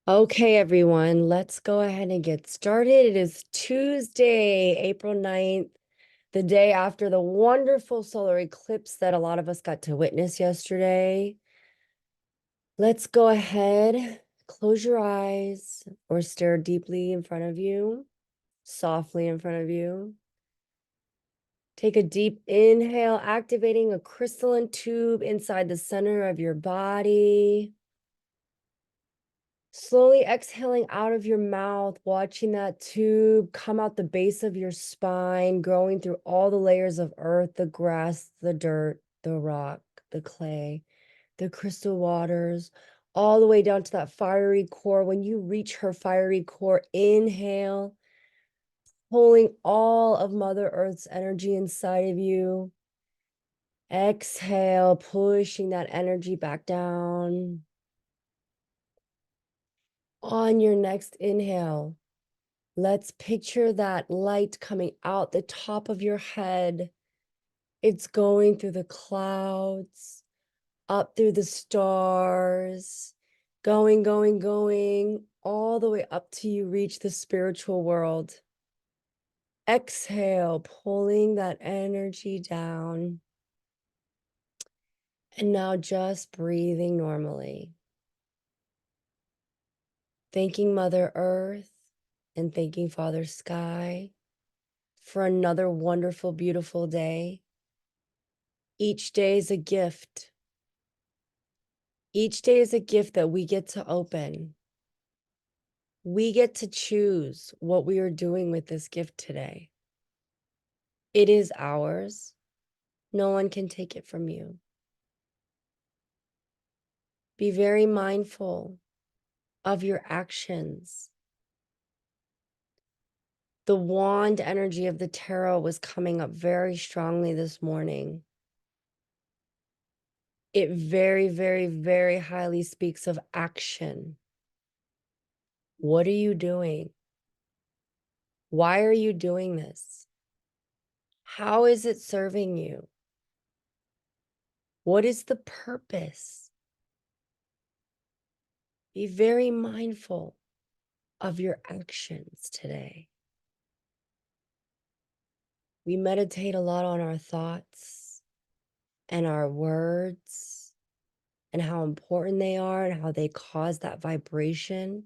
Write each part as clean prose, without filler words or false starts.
Okay, everyone, let's go ahead and get started. It is Tuesday, April 9th, the day after the wonderful solar eclipse that a lot of us got to witness yesterday. Let's go ahead, close your eyes or stare deeply in front of you, softly in front of you. Take a deep inhale, activating a crystalline tube inside the center of your body. Slowly exhaling out of your mouth, watching that tube come out the base of your spine, growing through all the layers of earth, the grass, the dirt, the rock, the clay, the crystal waters, all the way down to that fiery core. When you reach her fiery core, inhale, pulling all of Mother Earth's energy inside of you. Exhale, pushing that energy back down. On your next inhale, let's picture that light coming out the top of your head. It's going through the clouds, up through the stars, going, all the way up till you reach the spiritual world. Exhale, pulling that energy down. And now just breathing normally. Thanking Mother Earth and thanking Father Sky for another wonderful, beautiful day. Each day is a gift. Each day is a gift that we get to open. We get to choose what we are doing with this gift today. It is ours. No one can take it from you. Be very mindful of your actions. The wand energy of the tarot was coming up very strongly this morning. It very highly speaks of action. What are you doing? Why are you doing this? How is it serving you? What is the purpose? Be very mindful of your actions today. We meditate a lot on our thoughts and our words and how important they are and how they cause that vibration.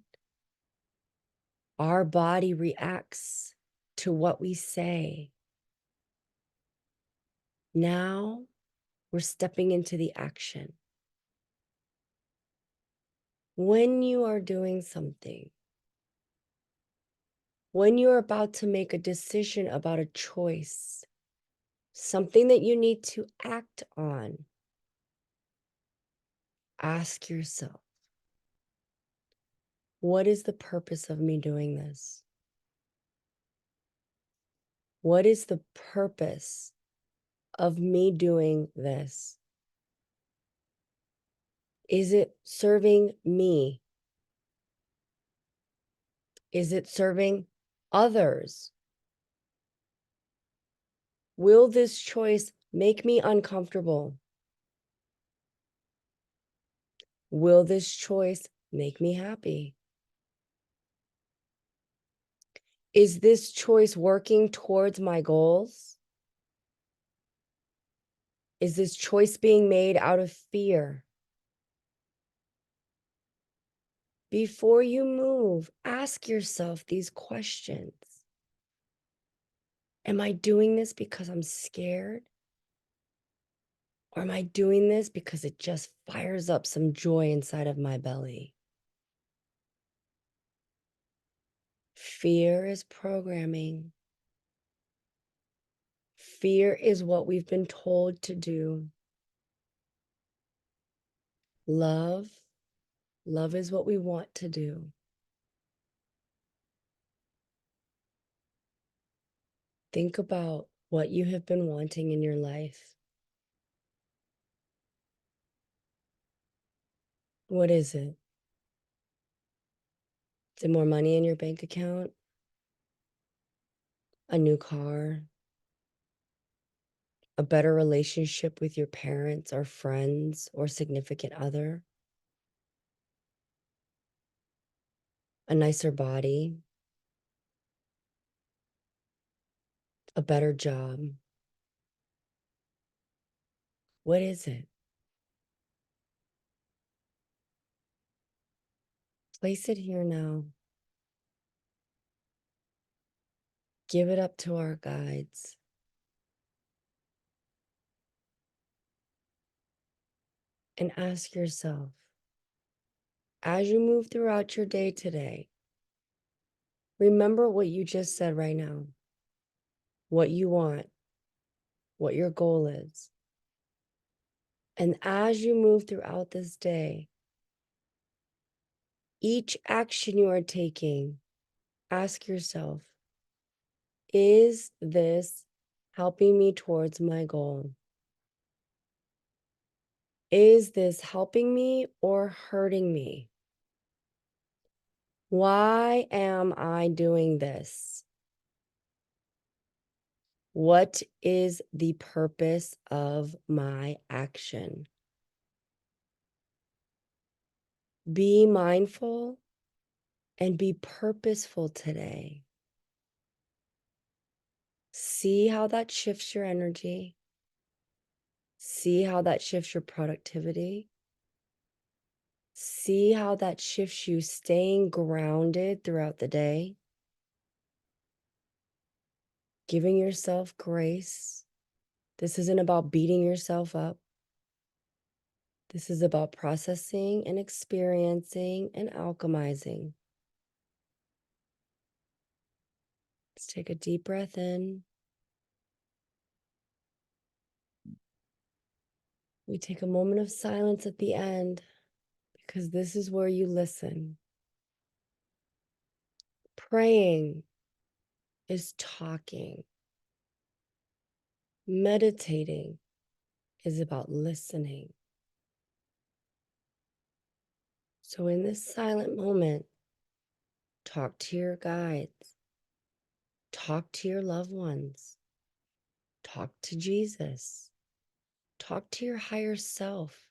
Our body reacts to what we say. Now we're stepping into the action. When you are doing something, when you're about to make a decision about a choice, something that you need to act on, ask yourself, what is the purpose of me doing this? What is the purpose of me doing this? Is it serving me? Is it serving others? Will this choice make me uncomfortable? Will this choice make me happy? Is this choice working towards my goals? Is this choice being made out of fear? Before you move, ask yourself these questions. Am I doing this because I'm scared? Or am I doing this because it just fires up some joy inside of my belly? Fear is programming. Fear is what we've been told to do. Love is what we want to do. Think about what you have been wanting in your life. What is it? Is it more money in your bank account? A new car? A better relationship with your parents or friends or significant other? a nicer body, a better job? What is it? Place it here now. Give it up to our guides. And ask yourself, as you move throughout your day today, remember what you just said right now, what you want, what your goal is. And as you move throughout this day, each action you are taking, ask yourself, is this helping me towards my goal? Is this helping me or hurting me? Why am I doing this? What is the purpose of my action? Be mindful and be purposeful today. See how that shifts your energy. See how that shifts your productivity. See how that shifts you staying grounded throughout the day. Giving yourself grace. This isn't about beating yourself up. This is about processing and experiencing and alchemizing. Let's take a deep breath in. We take a moment of silence at the end because this is where you listen. Praying is talking. Meditating is about listening. So in this silent moment, talk to your guides, talk to your loved ones, talk to Jesus, talk to your higher self,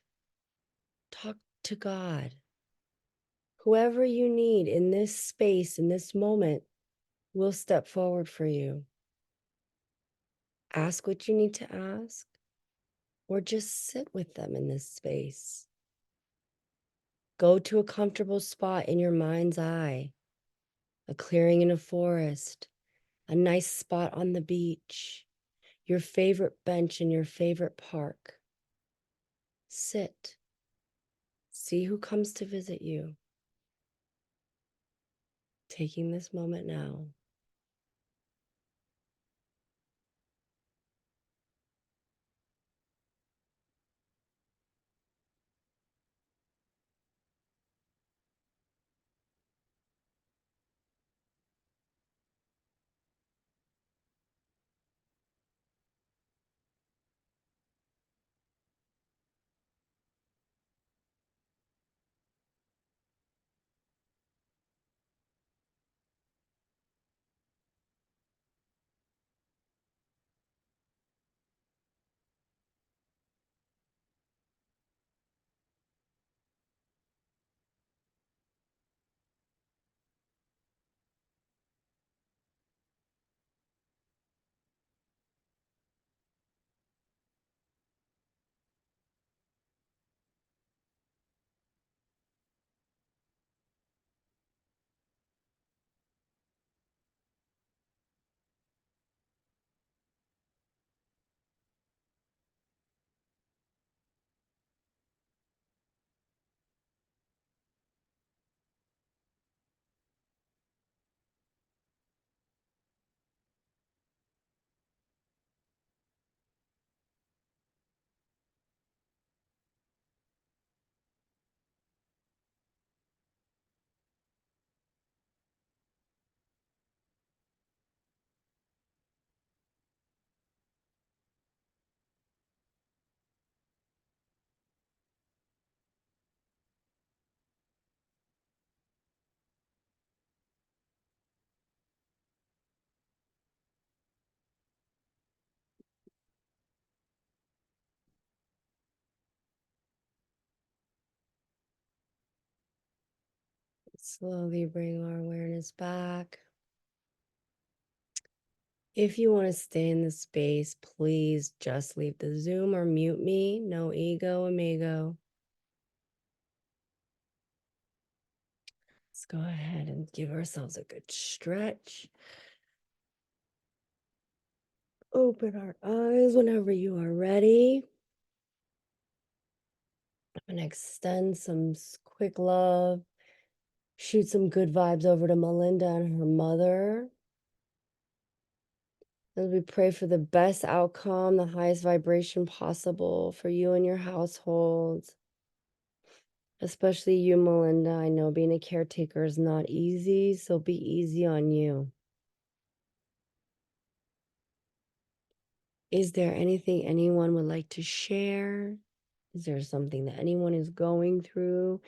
talk to God. Whoever you need in this space, in this moment, will step forward for you. Ask what you need to ask, or just sit with them in this space. Go to a comfortable spot in your mind's eye, a clearing in a forest, a nice spot on the beach, your favorite bench in your favorite park. Sit. See who comes to visit you. Taking this moment now. Slowly bring our awareness back. If you want to stay in the space, please just leave the Zoom or mute me. No ego, amigo. Let's go ahead and give ourselves a good stretch. Open our eyes whenever you are ready. I'm going to extend some quick love. Shoot some good vibes over to Melinda and her mother. As we pray for the best outcome, the highest vibration possible for you and your household. Especially you, Melinda. I know being a caretaker is not easy, so be easy on you. Is there anything anyone would like to share? Is there something that anyone is going through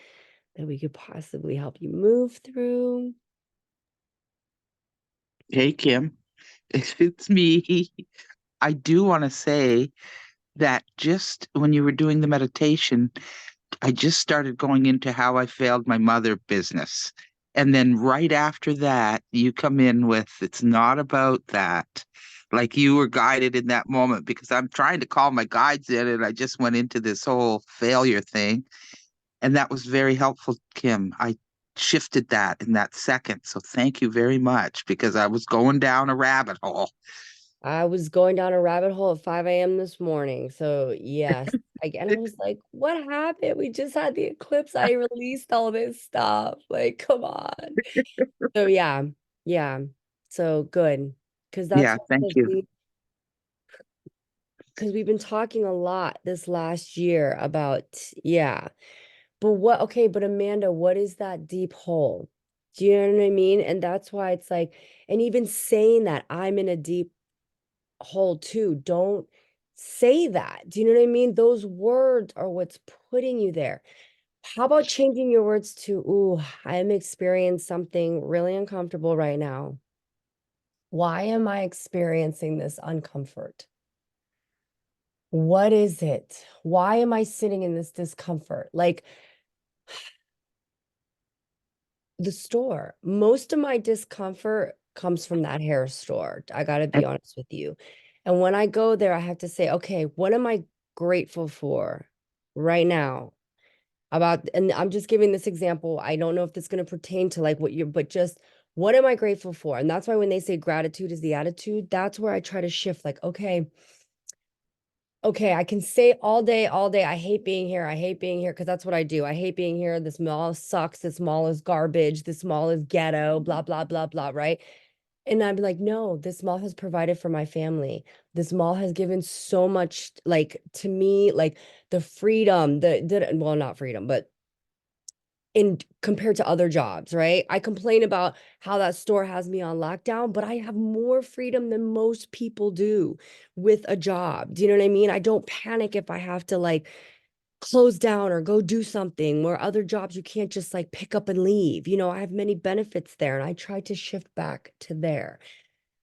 that we could possibly help you move through? Hey, Kim, it's me. I do want to say that just when you were doing the meditation, I just started going into how I failed my mother business. And then right after that, you come in with it's not about that. Like you were guided in that moment because I'm trying to call my guides in and I just went into this whole failure thing. And that was very helpful, Kim. I shifted that in that second. So thank you very much because I was going down a rabbit hole. I was going down a rabbit hole at 5 a.m. this morning. So yes. And I was like, what happened? We just had the eclipse. I released all this stuff. Like, come on. So yeah. Yeah. So good. Because that's Yeah, thank you. because we've been talking a lot this last year about, yeah. But but Amanda, what is that deep hole? Do you know what I mean? And that's why it's like, and even saying that I'm in a deep hole too, don't say that. Do you know what I mean? Those words are what's putting you there. How about changing your words to, ooh, I'm experiencing something really uncomfortable right now. Why am I experiencing this uncomfort? What is it? Why am I sitting in this discomfort? Like the store, most of my discomfort comes from that hair store. I got to be honest with you. And when I go there, I have to say, okay, what am I grateful for right now? And I'm just giving this example. I don't know if this is going to pertain to like but just what am I grateful for? And that's why when they say gratitude is the attitude, that's where I try to shift like, okay, I can say all day, I hate being here. I hate being here because that's what I do. I hate being here. This mall sucks. This mall is garbage. This mall is ghetto, blah, blah, blah, blah, right? And I'd be like, no, this mall has provided for my family. This mall has given so much, like, to me, like the freedom, well, not freedom, but in compared to other jobs, right? I complain about how that store has me on lockdown, but I have more freedom than most people do with a job. Do you know what I mean? I don't panic if I have to like close down or go do something where other jobs you can't just like pick up and leave. I have many benefits there and I try to shift back to there.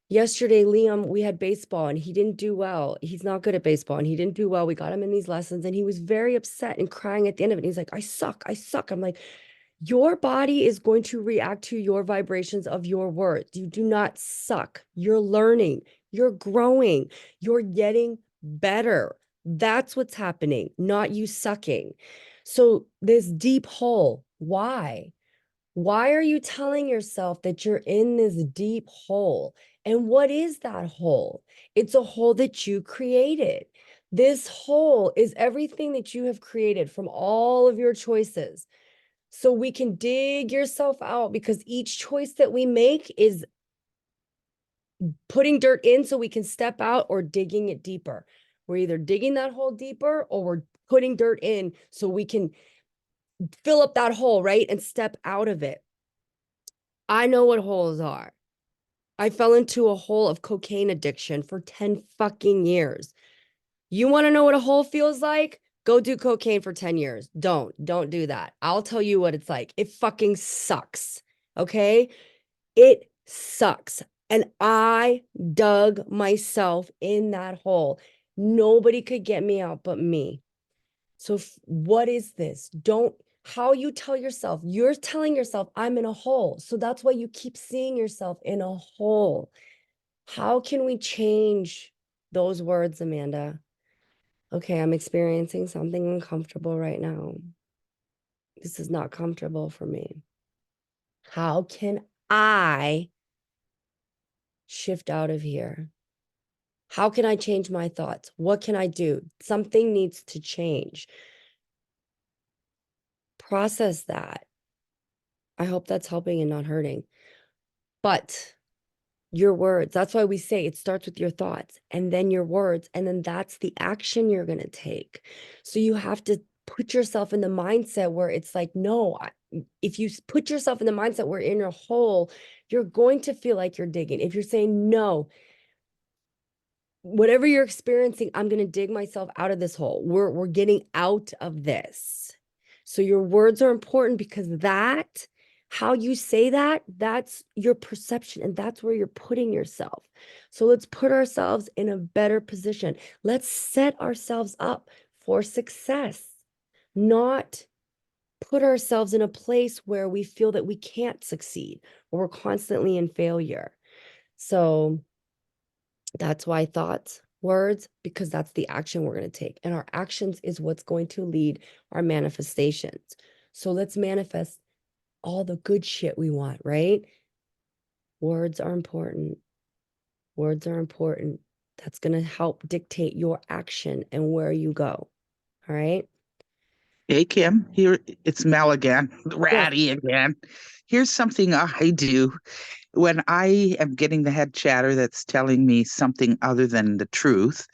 Yesterday, Liam, we had baseball and he didn't do well. He's not good at baseball and he didn't do well. We got him in these lessons and he was very upset and crying at the end of it. He's like, I suck. I suck. I'm like, your body is going to react to your vibrations of your words. You do not suck. You're learning, you're growing, you're getting better. That's what's happening, not you sucking. So, this deep hole, why? Why are you telling yourself that you're in this deep hole? And what is that hole? It's a hole that you created. This hole is everything that you have created from all of your choices. So we can dig yourself out because each choice that we make is putting dirt in so we can step out or digging it deeper. We're either digging that hole deeper or we're putting dirt in so we can fill up that hole, right? And step out of it. I know what holes are. I fell into a hole of cocaine addiction for 10 fucking years. You want to know what a hole feels like? Go do cocaine for 10 years. Don't do that. I'll tell you what it's like. It fucking sucks. Okay? It sucks. And I dug myself in that hole. Nobody could get me out but me. So what is this? how you tell yourself. You're telling yourself, I'm in a hole. So that's why you keep seeing yourself in a hole. How can we change those words, Amanda? Okay, I'm experiencing something uncomfortable right now. This is not comfortable for me. How can I shift out of here? How can I change my thoughts? What can I do? Something needs to change. Process that. I hope that's helping and not hurting. But your words, that's why we say it starts with your thoughts and then your words, and then that's the action you're going to take. So you have to put yourself in the mindset where it's like, no, if you put yourself in the mindset where in a hole, you're going to feel like you're digging. If you're saying, no, whatever you're experiencing, I'm going to dig myself out of this hole. We're getting out of this. So your words are important because that, how you say that, that's your perception and that's where you're putting yourself. So let's put ourselves in a better position. Let's set ourselves up for success, not put ourselves in a place where we feel that we can't succeed or we're constantly in failure. So that's why thoughts, words, because that's the action we're going to take. And our actions is what's going to lead our manifestations. So let's manifest all the good shit we want, right? Words are important. Words are important. That's going to help dictate your action and where you go. All right. Hey, Kim, here it's Mel again, Yes. ratty again. Here's something I do when I am getting the head chatter that's telling me something other than the truth.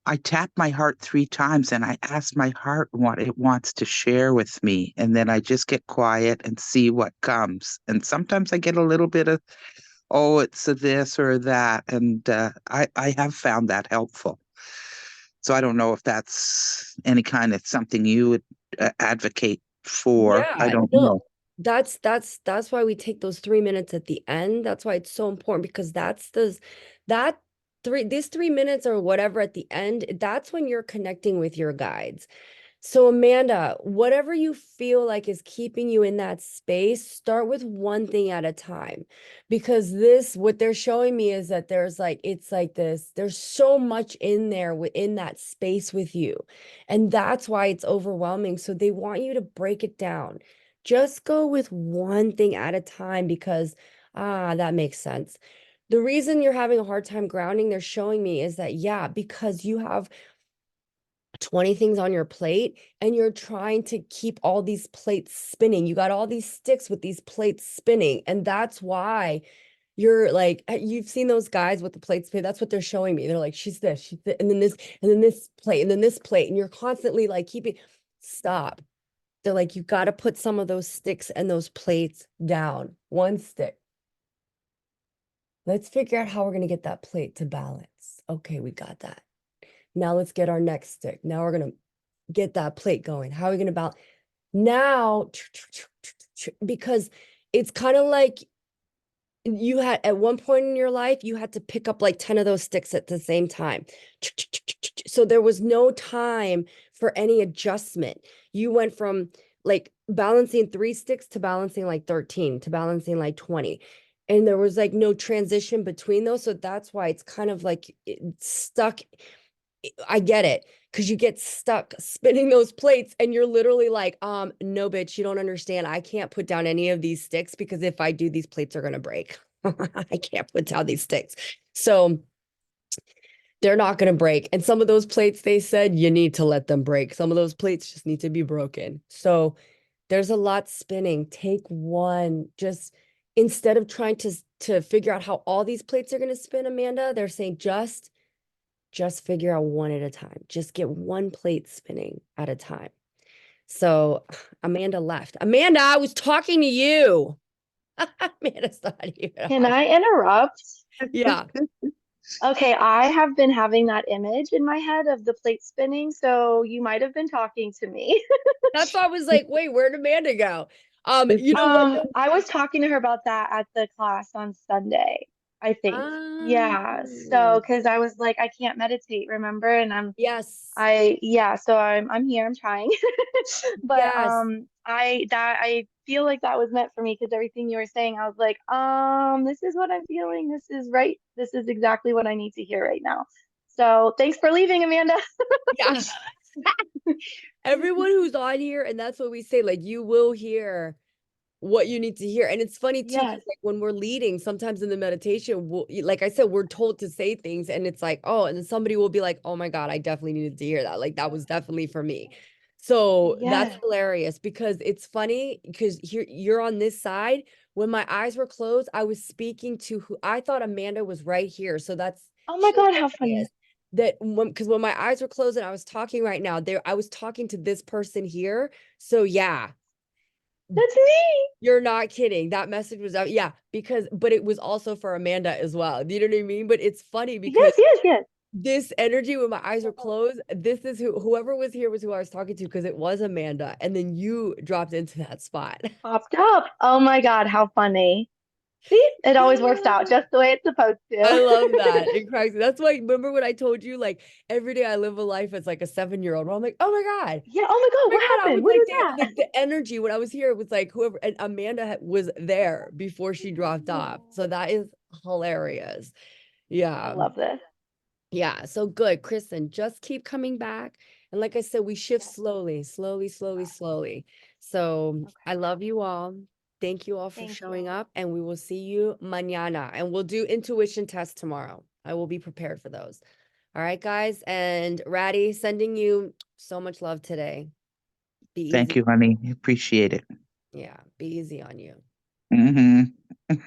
I tap my heart 3 times and I ask my heart what it wants to share with me. And then I just get quiet and see what comes. And sometimes I get a little bit of, oh, it's a this or that. And I have found that helpful. So I don't know if that's any kind of something you would advocate for. I Yeah, don't no, know. that's why we take those 3 minutes at the end. That's why it's so important because that these 3 minutes or whatever at the end, that's when you're connecting with your guides. So, Amanda, whatever you feel like is keeping you in that space, start with one thing at a time. Because what they're showing me is that it's like this, there's so much in there within that space with you. And that's why it's overwhelming. So, they want you to break it down. Just go with one thing at a time because, that makes sense. The reason you're having a hard time grounding, they're showing me is that, yeah, because you have 20 things on your plate and you're trying to keep all these plates spinning. You got all these sticks with these plates spinning. And that's why you're like, you've seen those guys with the plates spin. That's what they're showing me. They're like, she's this, and then this, and then this plate, and then this plate. And you're constantly like stop. They're like, you got to put some of those sticks and those plates down. One stick. Let's figure out how we're going to get that plate to balance. Okay, we got that. Now let's get our next stick. Now we're going to get that plate going. How are we going to balance? Now, because it's kind of like you had at one point in your life, you had to pick up like 10 of those sticks at the same time. So there was no time for any adjustment. You went from like balancing 3 sticks to balancing like 13 to balancing like 20. And there was like no transition between those. So that's why it's kind of like stuck. I get it because you get stuck spinning those plates and you're literally like, no, bitch, you don't understand. I can't put down any of these sticks because if I do, these plates are going to break. I can't put down these sticks. So they're not going to break. And some of those plates, they said you need to let them break. Some of those plates just need to be broken. So there's a lot spinning. Take one, just instead of trying to figure out how all these plates are going to spin, Amanda, they're saying just figure out one at a time. Just get one plate spinning at a time. So Amanda left. Amanda, I was talking to you. Amanda's not here. Can I interrupt? Yeah. Okay, I have been having that image in my head of the plate spinning, so you might have been talking to me. That's why I was like, wait, where'd Amanda go? You know what? I was talking to her about that at the class on Sunday, I think. Ah, Yeah, so because I was like, I can't meditate, remember? And yes. yeah, so I'm here, I'm trying. But Yes. I feel like that was meant for me because everything you were saying, I was like, this is what I'm feeling. This is right. This is exactly what I need to hear right now. So thanks for leaving, Amanda. Yeah. Everyone who's on here, and that's what we say, like, you will hear what you need to hear. And it's funny too, 'cause, Yes. like when we're leading, sometimes in the meditation, like I said, we're told to say things, and it's like, oh, and then somebody will be like, oh my God, I definitely needed to hear that. Like that was definitely for me. So that's Yes. hilarious because it's funny because here you're on this side. When my eyes were closed, I was speaking to who I thought Amanda was right here. So that's Oh my God, how hilarious funny. that because when my eyes were closed and I was talking right now, there I was talking to this person here. So yeah, That's me. you're not kidding. That message was out. Yeah, because but it was also for Amanda as well. Do you know what I mean? But it's funny because Yes, yes, yes. this energy when my eyes were closed, this is whoever was here was who I was talking to because it was Amanda. And then you dropped into that spot. Popped up. Oh my God, how funny. See, it always works out just the way it's supposed I to. love that. It cracks me. That's why remember when I told you like every day I live a life as like a 7-year-old. I'm like, oh my God. Yeah. Oh my Oh God, my what God, I was happened? What like, was that? the energy when I was here was like whoever, and Amanda was there before she dropped off. So that is hilarious. I Yeah. love this. Yeah. So good, Kristen. Just keep coming back. And like I said, we shift Yeah. slowly, slowly, slowly, slowly. So Okay. I love you all. Thank you all for Thank showing you. up, and we will see you mañana. And we'll do intuition tests tomorrow. I will be prepared for those. All right, guys. And Ratty, sending you so much love today. Be Thank easy. you, honey. Appreciate it. Yeah, be easy on you. Hmm